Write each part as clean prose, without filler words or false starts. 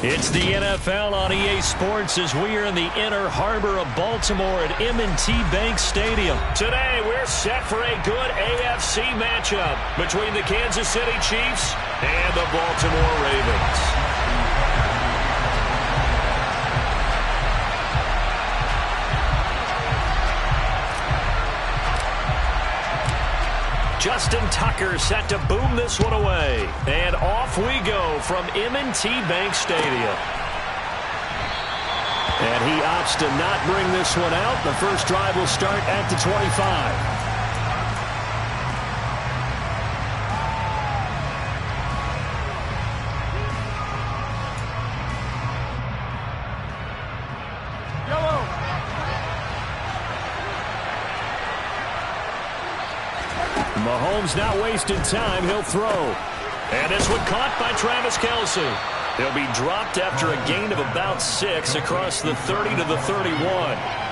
It's the NFL on EA Sports as we are in the inner harbor of Baltimore at M&T Bank Stadium. Today, we're set for a good AFC matchup between the Kansas City Chiefs and the Baltimore Ravens. Justin Tucker set to boom this one away. And off we go from M&T Bank Stadium. And he opts to not bring this one out. The first drive will start at the 25. Mahomes not wasting time. He'll throw. And this one caught by Travis Kelce. He'll be dropped after a gain of about 6 across the 30 to the 31.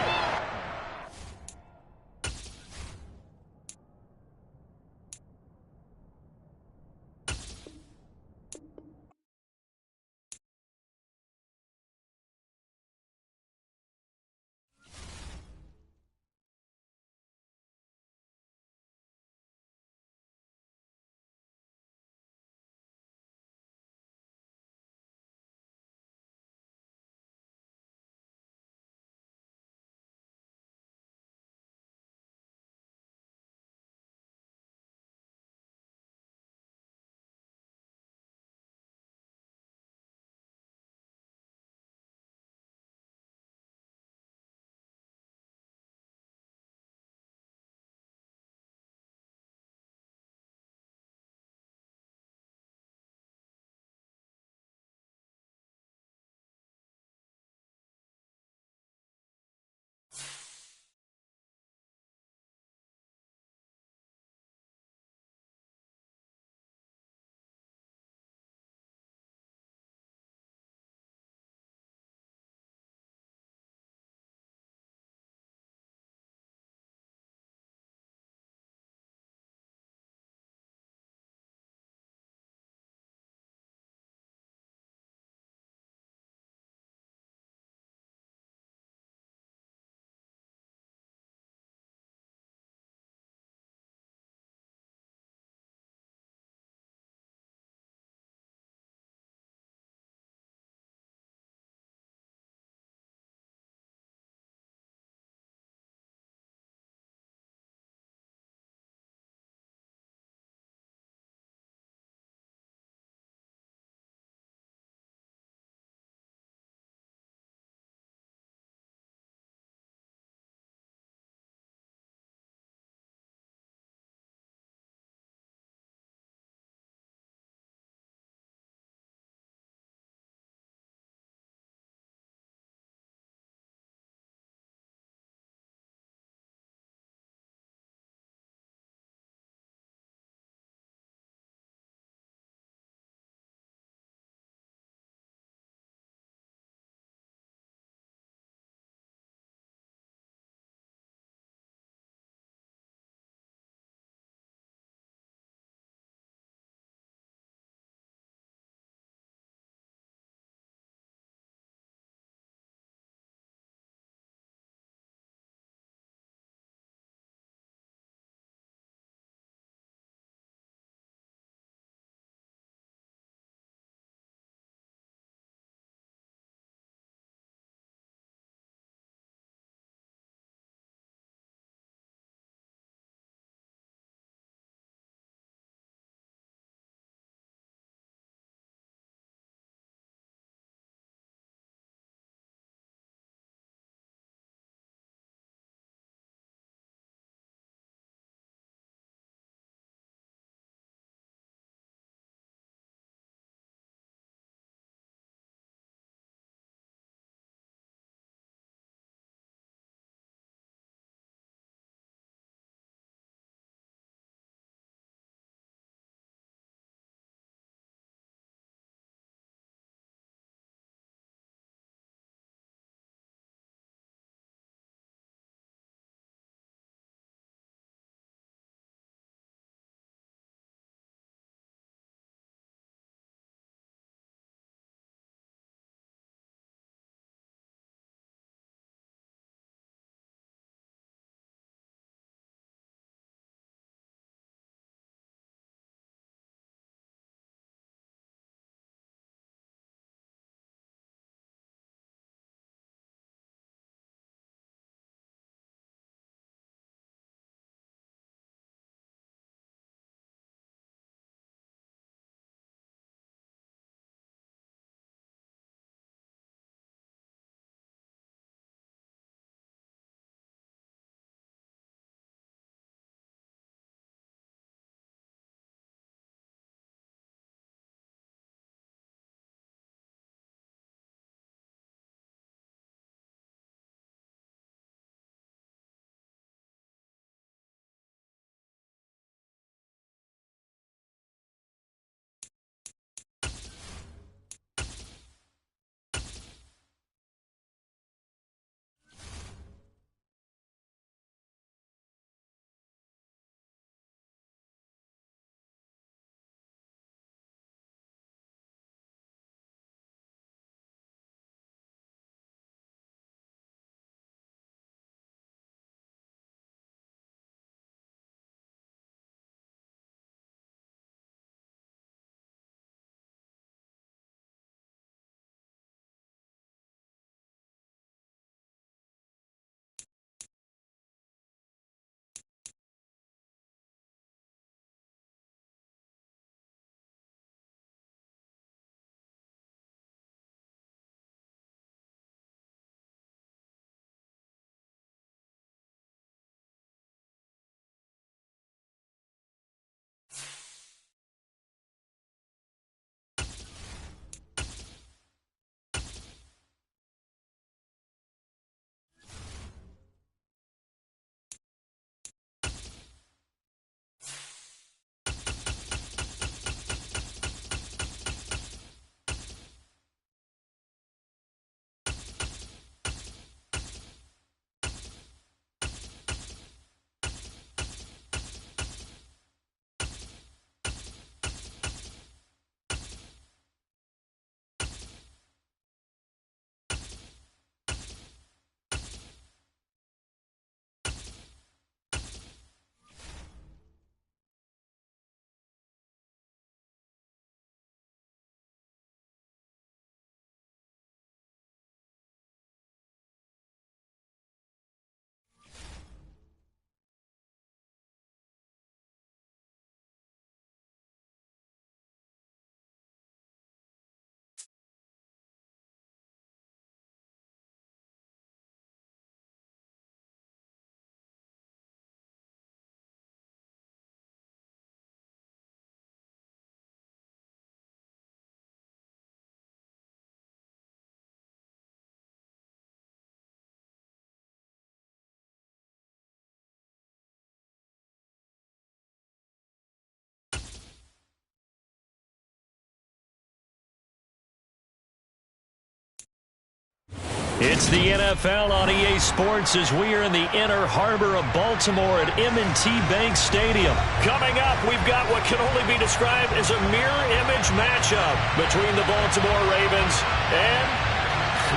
It's the NFL on EA Sports as we are in the inner harbor of Baltimore at M&T Bank Stadium. Coming up, we've got what can only be described as a mirror image matchup between the Baltimore Ravens and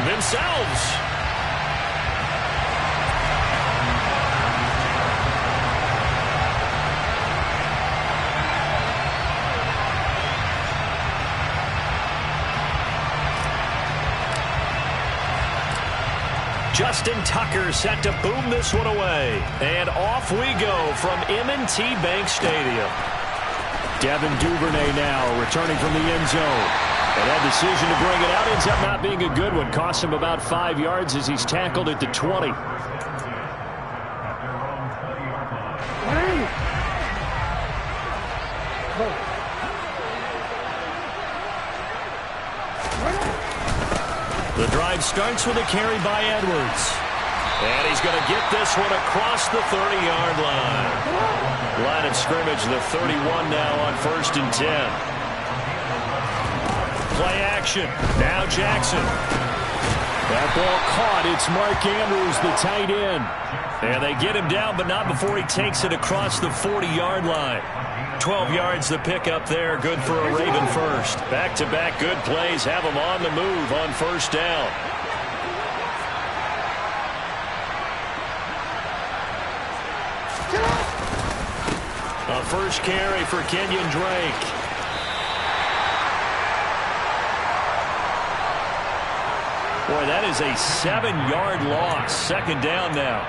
themselves. Justin Tucker set to boom this one away. And off we go from M&T Bank Stadium. Devin Duvernay now returning from the end zone. And that decision to bring it out ends up not being a good one. Cost him about 5 yards as he's tackled at the 20. The drive starts with a carry by Edwards. And he's going to get this one across the 30-yard line. Line of scrimmage, the 31 now on 1st and 10. Play action. Now Jackson. That ball caught. It's Mark Andrews, the tight end. And they get him down, but not before he takes it across the 40-yard line. 12 yards the pickup there. Good for a Raven first. Back-to-back good plays have him on the move on 1st down. A first carry for Kenyon Drake. Boy, that is a 7-yard loss. 2nd down now.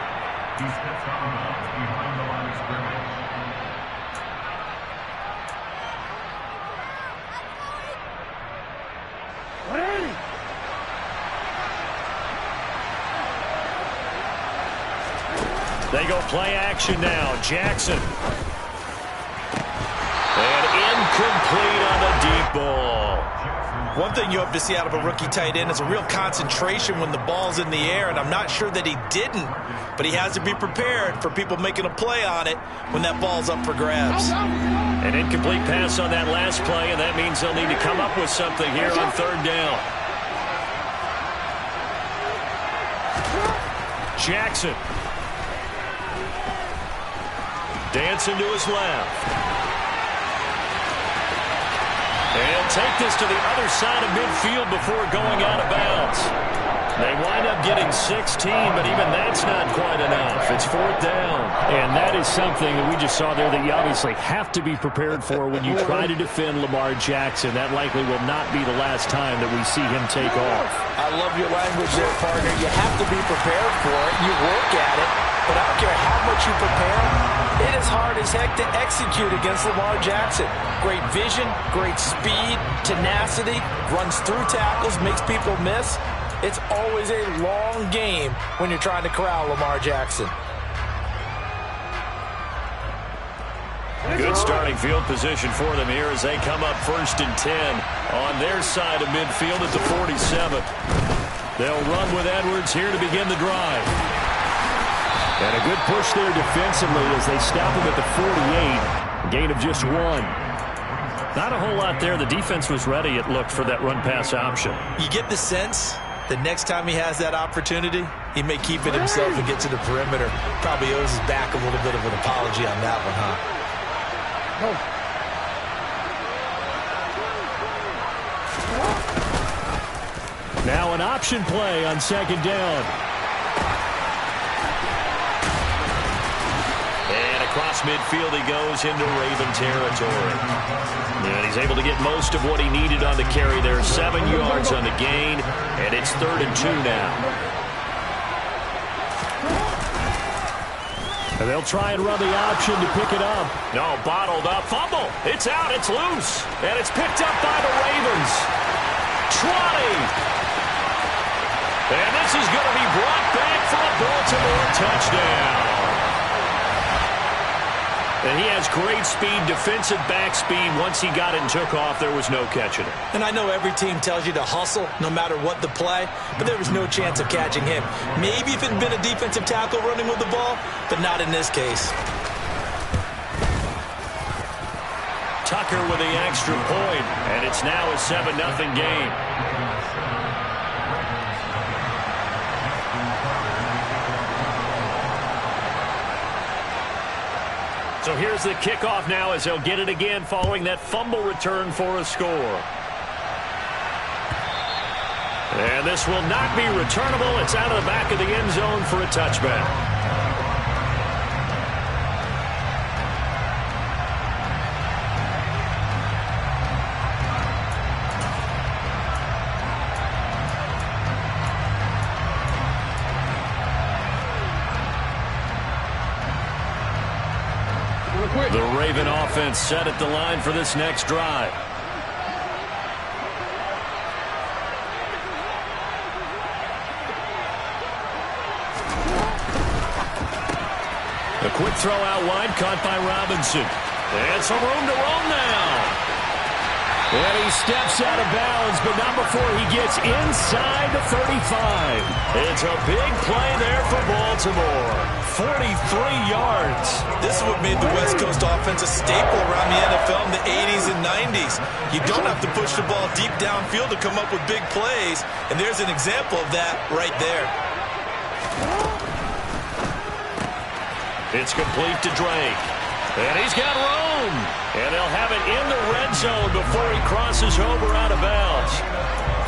He steps on behind the line of scrimmage. They go play action now. Jackson. And incomplete on the deep ball. One thing you hope to see out of a rookie tight end is a real concentration when the ball's in the air, and I'm not sure that he didn't, but he has to be prepared for people making a play on it when that ball's up for grabs. An incomplete pass on that last play, and that means they'll need to come up with something here on 3rd down. Jackson. Dancing to his left. And take this to the other side of midfield before going out of bounds. They wind up getting 16, but even that's not quite enough. It's 4th down. And that is something that we just saw there that you obviously have to be prepared for when you try to defend Lamar Jackson. That likely will not be the last time that we see him take off. I love your language there, partner. You have to be prepared for it. You work at it. But I don't care how much you prepare, it is hard as heck to execute against Lamar Jackson. Great vision, great speed, tenacity, runs through tackles, makes people miss. It's always a long game when you're trying to corral Lamar Jackson. Good starting field position for them here as they come up 1st and 10 on their side of midfield at the 47th. They'll run with Edwards here to begin the drive. And a good push there defensively as they stop him at the 48. A gain of just 1. Not a whole lot there. The defense was ready, it looked, for that run-pass option. You get the sense that next time he has that opportunity, he may keep it himself and get to the perimeter. Probably owes his back a little bit of an apology on that one, huh? Now an option play on 2nd down. Across midfield he goes into Raven territory. And he's able to get most of what he needed on the carry there. 7 yards on the gain, and it's 3rd and 2 now. And they'll try and run the option to pick it up. No, bottled up. Fumble. It's out. It's loose. And it's picked up by the Ravens. 20. And this is going to be brought back for a Baltimore touchdown. And he has great speed, defensive back speed. Once he got it and took off, there was no catching it. And I know every team tells you to hustle no matter what the play, but there was no chance of catching him. Maybe if it had been a defensive tackle running with the ball, but not in this case. Tucker with the extra point, and it's now a 7-0 game. So here's the kickoff now as they'll get it again following that fumble return for a score. And this will not be returnable. It's out of the back of the end zone for a touchback. The Raven offense set at the line for this next drive. A quick throw out wide, caught by Robinson. And some room to roam now. And he steps out of bounds, but not before he gets inside the 35. It's a big play there for Baltimore. 43 yards. This is what made the West Coast offense a staple around the NFL in the 80s and 90s. You don't have to push the ball deep downfield to come up with big plays, and there's an example of that right there. It's complete to Drake. And he's got room. And they'll have it in the red zone before he crosses over out of bounds.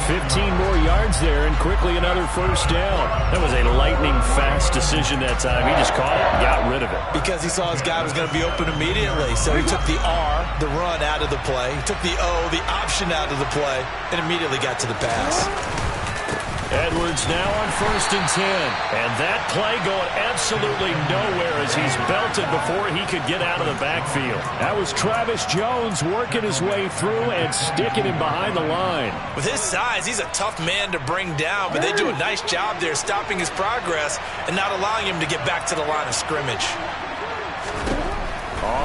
15 more yards there and quickly another first down. That was a lightning-fast decision that time. He just caught it and got rid of it. Because he saw his guy was going to be open immediately. So he took the R, the run, out of the play. He took the O, the option, out of the play, and immediately got to the pass. Edwards now on 1st and 10. And that play going absolutely nowhere as he's belted before he could get out of the backfield. That was Travis Jones working his way through and sticking him behind the line. With his size, he's a tough man to bring down, but they do a nice job there stopping his progress and not allowing him to get back to the line of scrimmage.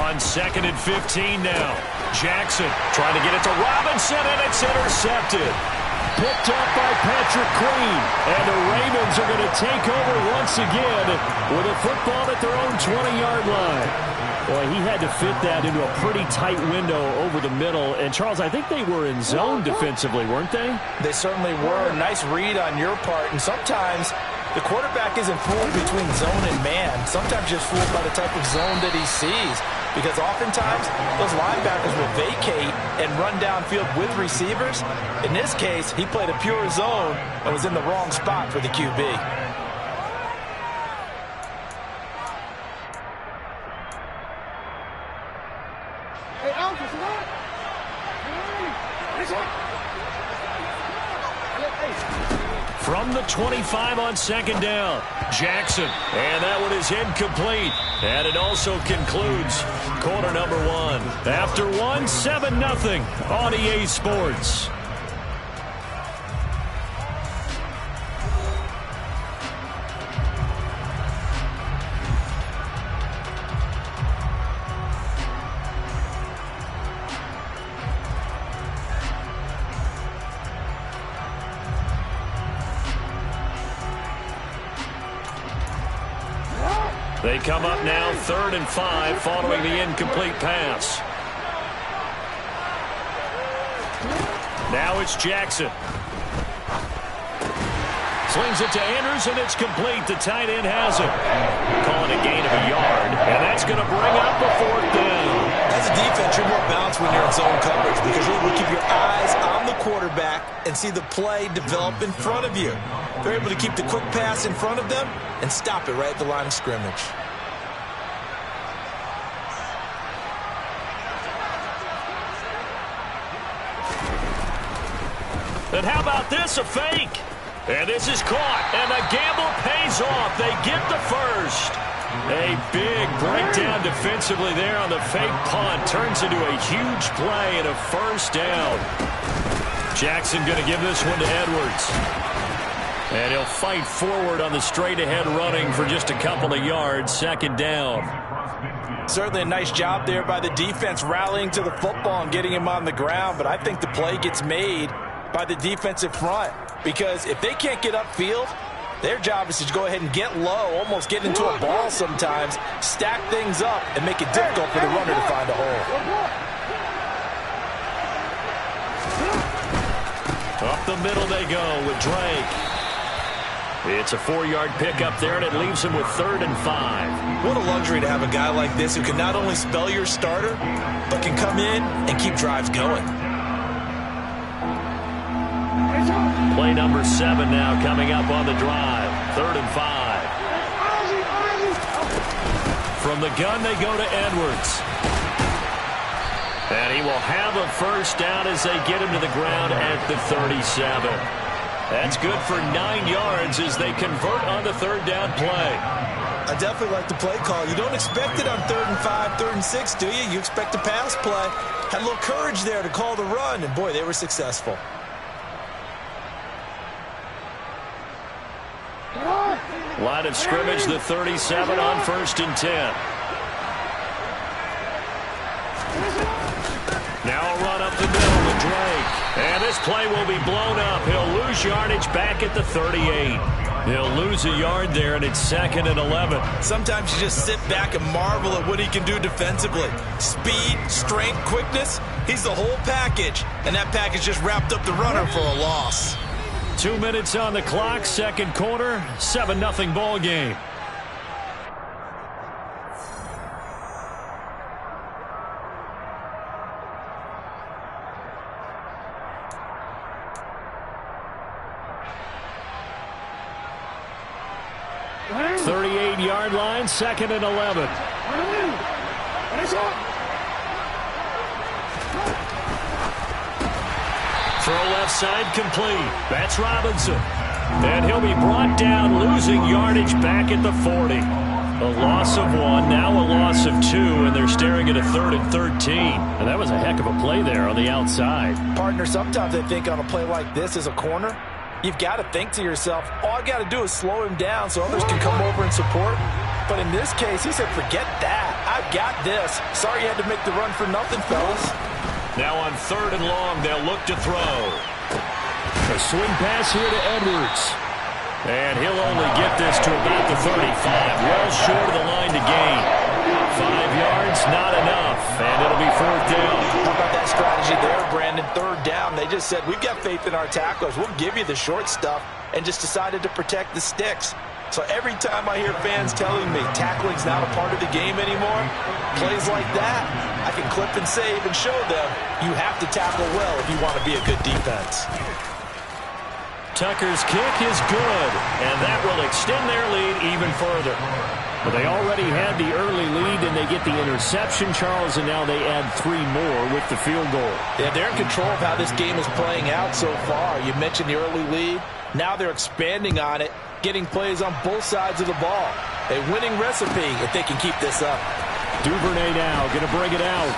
On 2nd and 15 now. Jackson trying to get it to Robinson, and it's intercepted. Picked up by Patrick Queen. And the Ravens are going to take over once again with a football at their own 20-yard line. Boy, he had to fit that into a pretty tight window over the middle. And, Charles, I think they were in zone defensively, weren't they? They certainly were. Nice read on your part. And sometimes the quarterback isn't fooled between zone and man. Sometimes just fooled by the type of zone that he sees. Because oftentimes, those linebackers will vacate and run downfield with receivers. In this case, he played a pure zone and was in the wrong spot for the QB. From the 25 on 2nd down, Jackson. And that one is incomplete. And it also concludes quarter number 1. After 1, 7-0 on EA Sports. They come up now 3rd and 5 following the incomplete pass. Now it's Jackson. Slings it to Andrews, and it's complete. The tight end has it. Calling a gain of a yard, and that's going to bring up a 4th down. As a defense, you're more balanced when you're in zone coverage because you're able to keep your eyes on the quarterback and see the play develop in front of you. They're able to keep the quick pass in front of them and stop it right at the line of scrimmage. And how about this, a fake? And this is caught, and the gamble pays off. They get the first. A big breakdown defensively there on the fake punt. Turns into a huge play and a first down. Jackson going to give this one to Edwards. And he'll fight forward on the straight-ahead running for just a couple of yards. 2nd down. Certainly a nice job there by the defense rallying to the football and getting him on the ground. But I think the play gets made by the defensive front. Because if they can't get upfield, their job is to go ahead and get low, almost get into a ball sometimes, stack things up, and make it difficult for the runner to find a hole. Up the middle they go with Drake. It's a 4-yard pickup there, and it leaves him with 3rd and 5. What a luxury to have a guy like this who can not only spell your starter, but can come in and keep drives going. Play number 7 now coming up on the drive. 3rd and 5. From the gun, they go to Edwards. And he will have a first down as they get him to the ground at the 37. That's good for 9 yards as they convert on the 3rd down play. I definitely like the play call. You don't expect it on 3rd and 5, 3rd and 6, do you? You expect a pass play. Had a little courage there to call the run, and boy, they were successful. Line of scrimmage, the 37 on 1st and 10. Now a run up the middle to Drake. And this play will be blown up. He'll lose yardage back at the 38. He'll lose a yard there, and it's 2nd and 11. Sometimes you just sit back and marvel at what he can do defensively. Speed, strength, quickness. He's the whole package. And that package just wrapped up the runner for a loss. 2 minutes on the clock, 2nd quarter, 7-0 ball game. Line, 2nd and 11. Throw left side complete. That's Robinson. And he'll be brought down, losing yardage back at the 40. A loss of 1, now a loss of 2, and they're staring at a 3rd and 13. And that was a heck of a play there on the outside. Partner, sometimes I think on a play like this as a corner, you've got to think to yourself, all I got to do is slow him down so others can come over and support. But in this case, he said, forget that. I've got this. Sorry you had to make the run for nothing, fellas. Now on 3rd and long, they'll look to throw. A swing pass here to Edwards. And he'll only get this to about the 35. Well short of the line to gain. 5 yards, not enough. And it'll be 4th down. How about that strategy there, Brandon? 3rd down. They just said, we've got faith in our tacklers. We'll give you the short stuff, and just decided to protect the sticks. So every time I hear fans telling me tackling's not a part of the game anymore, plays like that, I can clip and save and show them you have to tackle well if you want to be a good defense. Tucker's kick is good, and that will extend their lead even further. But they already had the early lead, and they get the interception, Charles, and now they add 3 more with the field goal. Yeah, they're in control of how this game is playing out so far. You mentioned the early lead. Now they're expanding on it, getting plays on both sides of the ball. A winning recipe if they can keep this up. Duvernay now going to bring it out.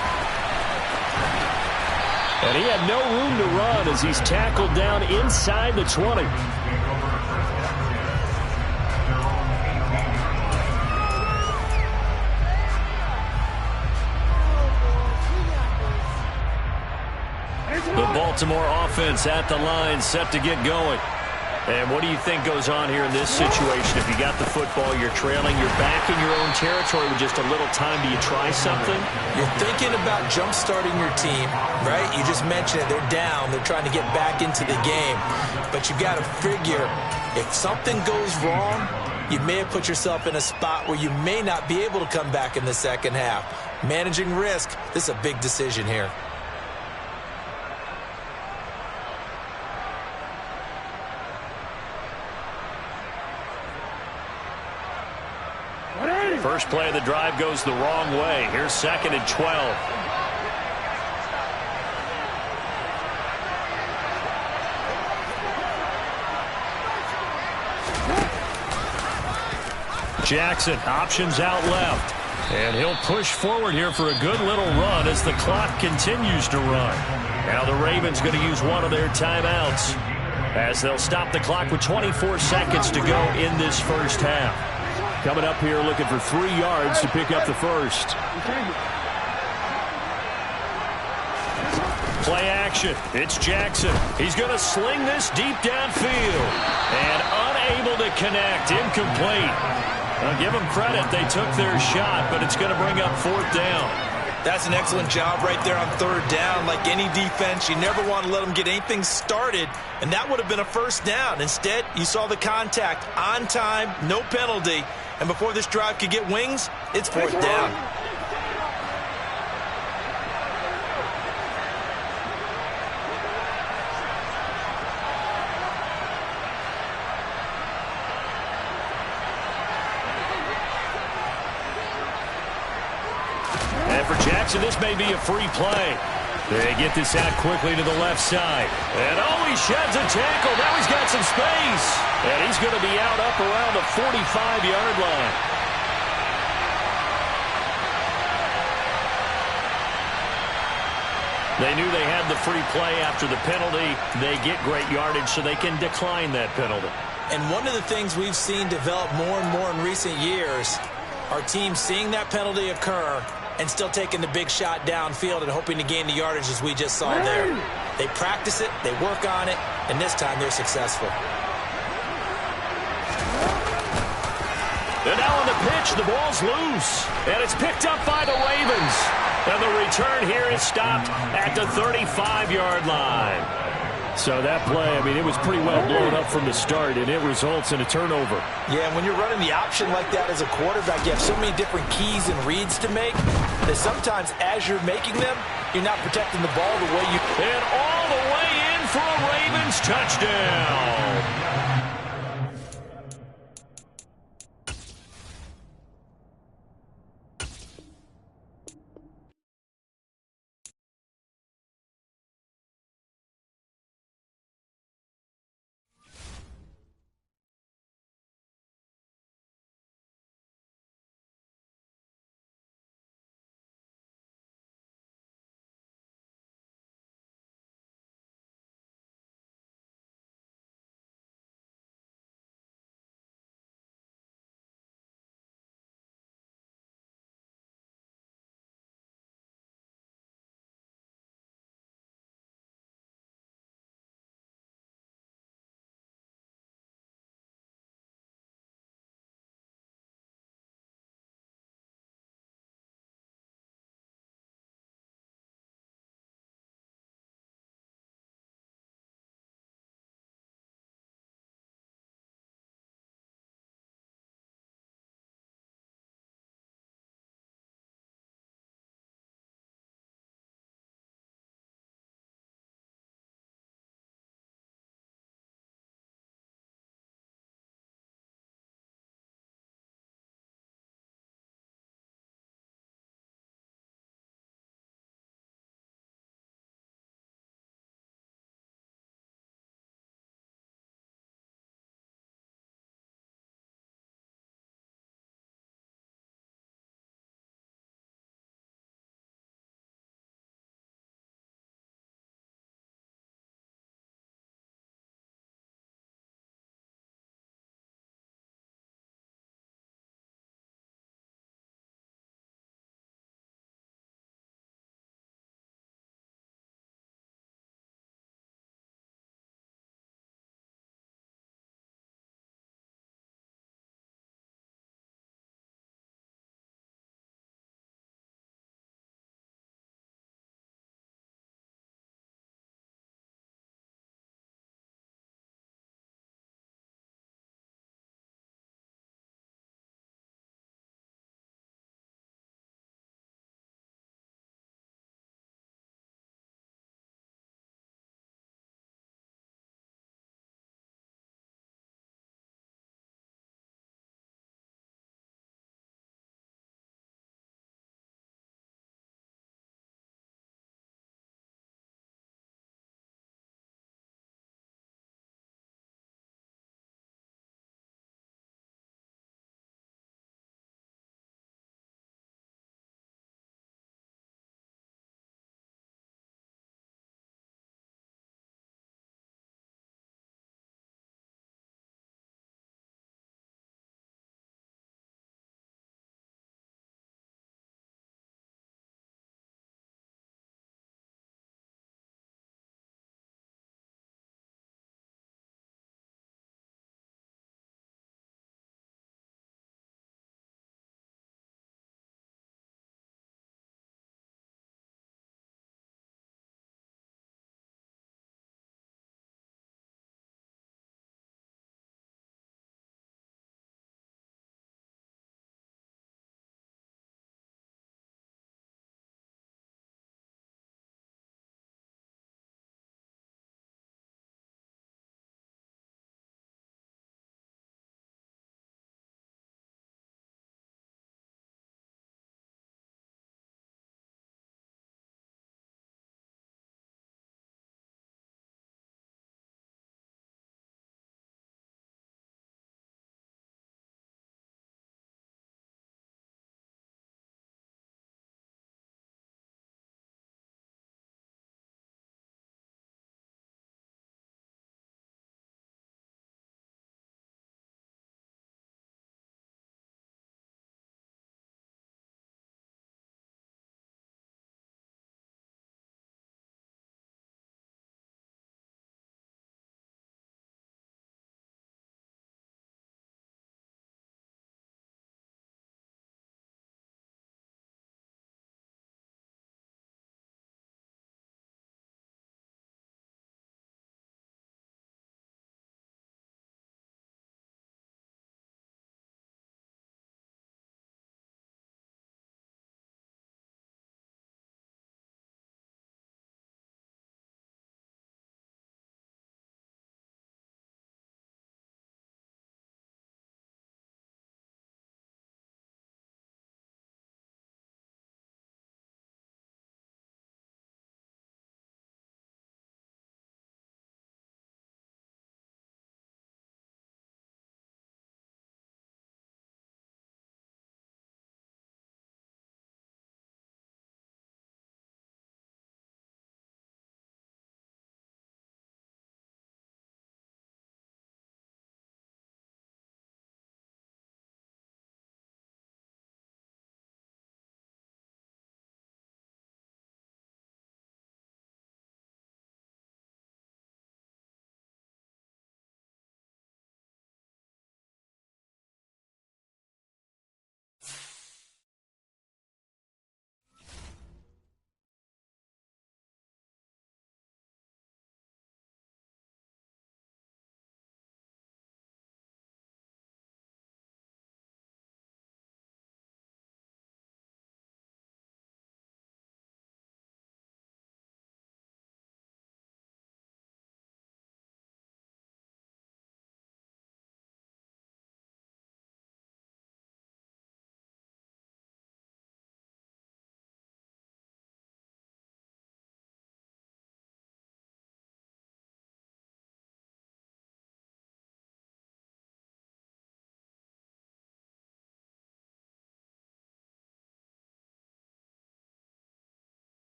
And he had no room to run as he's tackled down inside the 20. The Baltimore offense at the line, set to get going. And what do you think goes on here in this situation? If you got the football, you're trailing, you're back in your own territory with just a little time. Do you try something? You're thinking about jump-starting your team, right? You just mentioned it. They're down. They're trying to get back into the game. But you got to figure, if something goes wrong, you may have put yourself in a spot where you may not be able to come back in the second half. Managing risk, this is a big decision here. First play of the drive goes the wrong way. Here's 2nd and 12. Jackson options out left. And he'll push forward here for a good little run as the clock continues to run. Now the Ravens going to use one of their timeouts as they'll stop the clock with 24 seconds to go in this first half. Coming up here looking for 3 yards to pick up the first. Play action. It's Jackson. He's going to sling this deep downfield. And unable to connect. Incomplete. I'll give them credit. They took their shot, but it's going to bring up 4th down. That's an excellent job right there on third down. Like any defense, you never want to let them get anything started, and that would have been a first down. Instead, you saw the contact on time, no penalty, and before this drive could get wings, it's fourth down. And for Jackson, this may be a free play. They get this out quickly to the left side. And he sheds a tackle. Now he's got some space. And he's going to be out up around the 45-yard line. They knew they had the free play after the penalty. They get great yardage, so they can decline that penalty. And one of the things we've seen develop more and more in recent years are teams seeing that penalty occur and still taking the big shot downfield and hoping to gain the yardage as we just saw there. They practice it, they work on it, and this time they're successful. And now on the pitch, the ball's loose. And it's picked up by the Ravens. And the return here is stopped at the 35-yard line. So that play, I mean, it was pretty well blown up from the start, and it results in a turnover. Yeah, and when you're running the option like that as a quarterback, you have so many different keys and reads to make that sometimes as you're making them, you're not protecting the ball the way you... And all the way in for a Ravens touchdown.